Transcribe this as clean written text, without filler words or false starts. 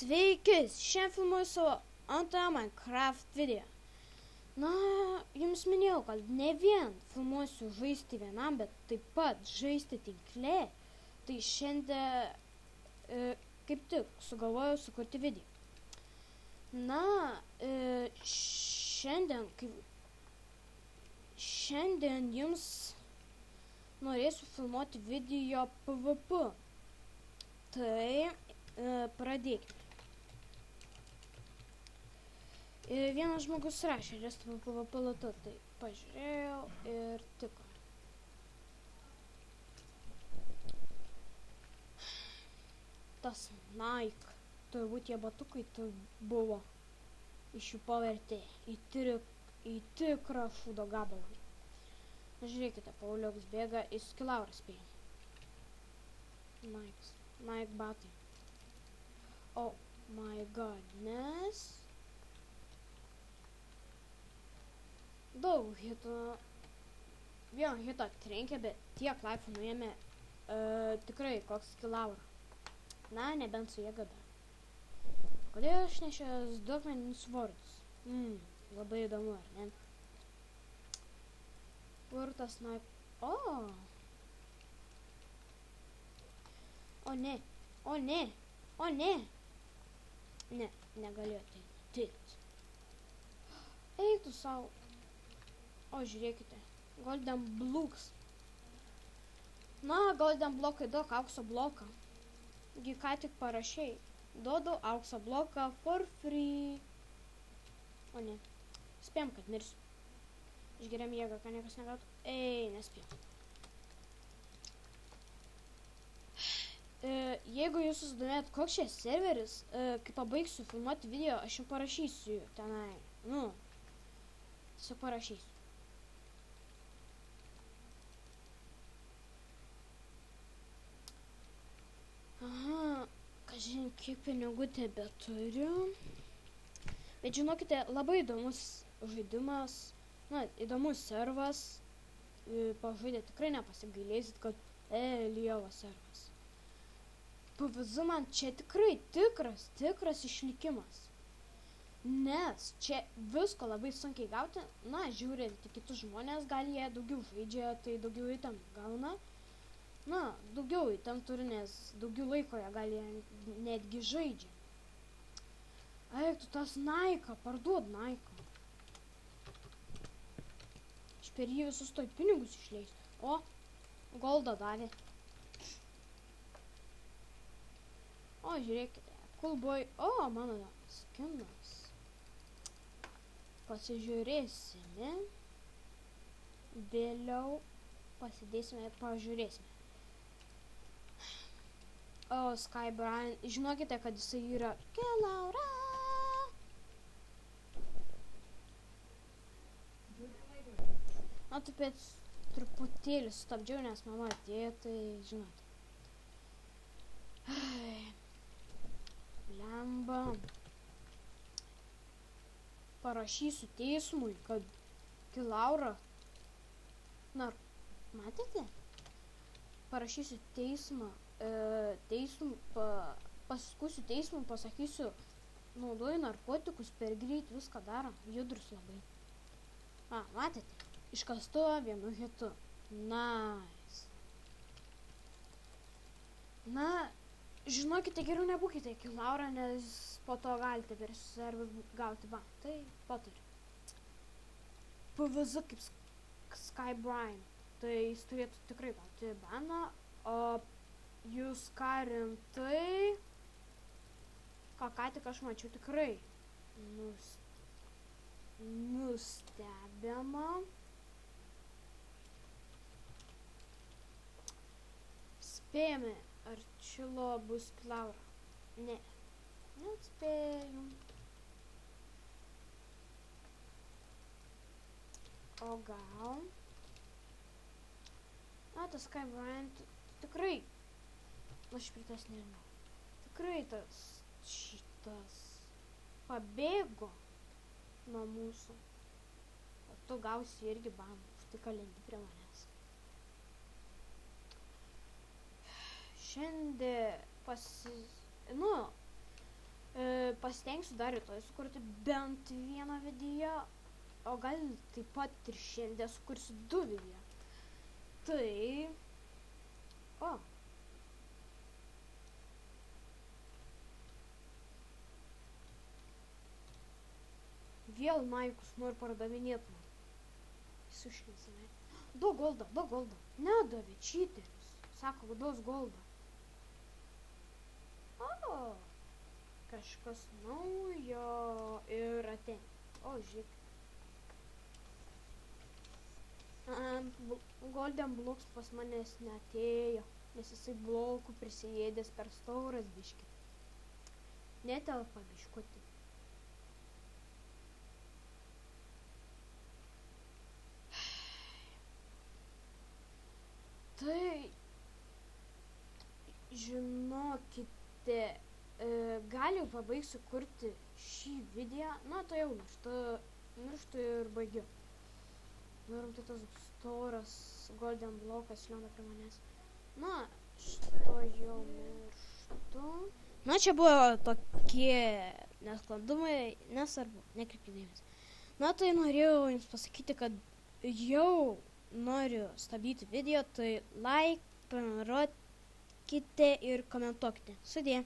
Sveiki, šiandien filmuoju savo antrą Minecraft video. Na, jums minėjau, kad ne vien filmuosiu žaisti vienam, bet taip pat žaisti tinkle. Tai šiandien kaip tik sugalvojau sukurti video. Na, šiandien jums norėsiu filmuoti video PvP. Tai pradėkime. Vienas žmogus rašė, resti PvP latu, tai pažiūrėjau ir tiko. Tas Nike, turbūt tie batukai tai buvo, iš jų pavertė į tikrą šūdo gabalą. Žiūrėkite, Pauliukas bėga į Skilaurą spėja. Nike batai. Oh my godness. Daug hitų. Vieną hitą trenkė, bet tiek laifų nuėmė tikrai koks Skilaura. Na, nebent su jėga be. Kodėl aš nešęs du akmeninius svorius? Labai įdomu, ar ne? Kur tas Nike? O ne. Ne, negaliu ateiti. Eik tu savo. O, žiūrėkite. Golden Blocks. Na, Golden blokai duok aukso bloką. Gi ką tik parašiai. Duodu aukso bloką for free. O ne. Spėjom, kad mirsiu. Išgeriam jėgą, ką niekas negautų. Ei, nespėjom. Jeigu jūs susidomėjot, koks čia serveris, kai pabaigsiu filmuoti video, aš jums parašysiu tenai. Tiesiog parašysiu. Aha, kažin kiek pinigų tebeturiu. Bet žinokite, labai įdomus žaidimas, įdomus servas. Pažaidę tikrai nepasigailėsit, kad lievas servas. PvZ man čia tikrai tikras išlikimas. Nes čia visko labai sunkiai gauti. Na, žiūrint į kitus žmonės, gal jie daugiau žaidžia, tai daugiau item gauna. Na, daugiau item turi, nes daugiau laiko jie gal jie netgi žaidžia. Eik tu tas Nike, parduod Nike. Aš per jį visus toj pinigus išleisiu. O, goldą davė. O, žiūrėkite, coolboy. O, mano skinas. Pasižiūrėsime. Vėliau pasidėsime ir pažiūrėsime. O, Sky Brian. Žinokite, kad jisai yra Skilaura. Na, taip truputėlį sustabdžiau, nes mama atėjo, tai žinote. Lemba. Parašysiu teismui, kad Skilaura. Na, matėte? Parašysiu pasiskusiu teismui, pasakysiu, naudoju narkotikus, per greit viską daro, judrus labai. Matėte? Iškastuvo vienu hitu. Nice. Na, žinokite, geriau nebūkite Skilaura, nes po to galite per serverį gauti ban. Tai patariu. PvZ kaip Sky Brian. Tai jis turėtų tikrai gauti baną. O jūs ką rimtai? Ką tik aš mačiau tikrai nustebama. Spėjame, ar čilo bus Skilaura. Ne. Neatspėjom. O gal? Tas Sky Brian tikrai. Aš pritas nežinau. Tikrai šitas pabėgo nuo mūsų. O tu gausi irgi baną. Už tai kalendi prie manęs. Šiandien pasitengsiu dar rytoj sukurti bent vieną video, o gal taip pat ir šiandien sukursiu 2 video. Tai... O. Vėl Maikus nori pardavinėti man. Sušnesinai. 2 goldą. Nedavė čyteris. Sako, 2 goldą. O. Kažkas naujo ir ateina. O, žiūrėk. Golden Blocks pas manęs neatėjo, nes jisai blokų prisijėdęs per stauras biškį. Netelpa biškutį. Tai, žinokite, gal jau pabaigsiu kurti šį video, na tai jau mirštu ir baigiu. Norim tai tas storas Golden Blokas lenda prie manęs. Na, šito jau mirštu. Na, čia buvo tokie nesklandumai, nesvarbu, nekreipkite dėmesio. Na, tai norėjau jums pasakyti, kad jau noriu stabdyti video, tai like, prenumeruokite ir komentuokite. Sudie.